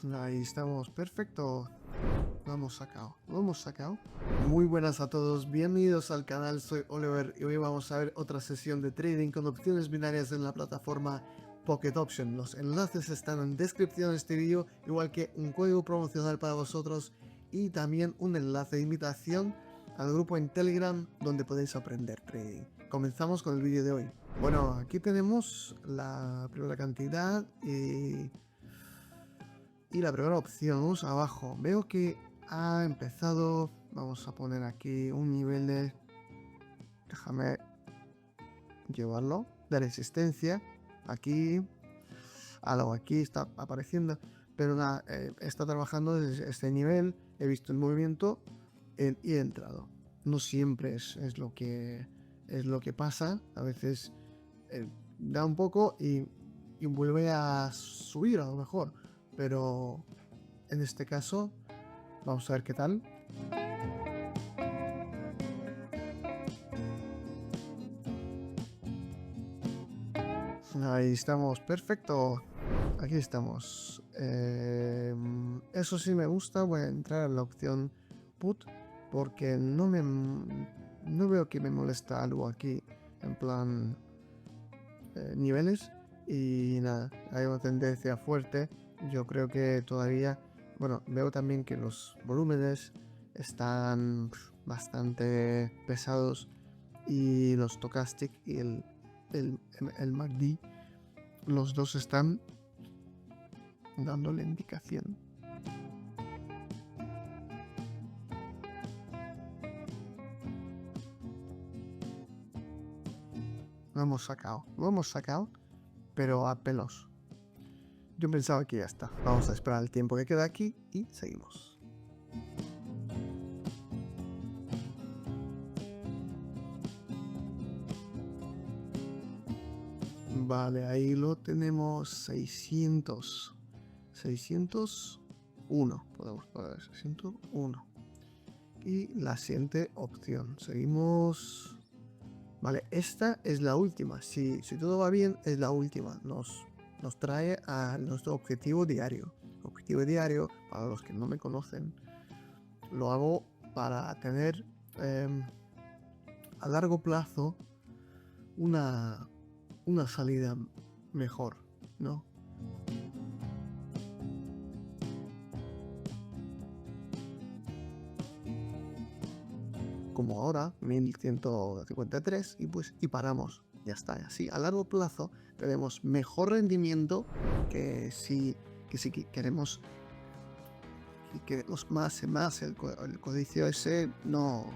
Ahí estamos, perfecto. Lo hemos sacado. Muy buenas a todos, bienvenidos al canal, soy Oliver y hoy vamos a ver otra sesión de trading con opciones binarias en la plataforma Pocket Option. Los enlaces están en descripción de este vídeo, igual que un código promocional para vosotros y también un enlace de invitación al grupo en Telegram donde podéis aprender trading. Comenzamos con el vídeo de hoy. Bueno, aquí tenemos la primera cantidad y la primera opción. Vamos abajo, veo que ha empezado. Vamos a poner aquí un nivel de, déjame llevarlo, de resistencia. Aquí algo aquí está apareciendo, pero nada, está trabajando desde este nivel. He visto el movimiento y he entrado. No siempre es lo que pasa. A veces da un poco y vuelve a subir a lo mejor, pero en este caso vamos a ver qué tal. Ahí estamos, perfecto. Aquí estamos. Eso sí me gusta. Voy a entrar en la opción put porque no veo que me molesta algo aquí en plan niveles y nada, hay una tendencia fuerte. Yo creo que todavía, bueno, veo también que los volúmenes están bastante pesados y los stochastic y el MACD, los dos están dándole indicación. Lo hemos sacado, pero a pelos. Yo pensaba que ya está. Vamos a esperar el tiempo que queda aquí y seguimos. Vale, ahí lo tenemos. 601. Podemos poner 601. Y la siguiente opción. Seguimos. Vale, esta es la última. Si todo va bien, es la última. Nos trae a nuestro objetivo diario. Objetivo diario, para los que no me conocen, lo hago para tener a largo plazo una salida mejor, ¿no? Como ahora, 1153 y paramos. Ya está, así a largo plazo tenemos mejor rendimiento que si queremos más el codicio ese no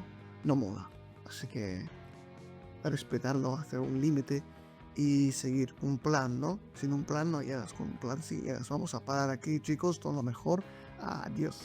mola. Así que a respetarlo, hacer un límite y seguir un plan, ¿no? Sin un plan no llegas, con un plan sí llegas. Vamos a parar aquí, chicos, todo lo mejor. Adiós.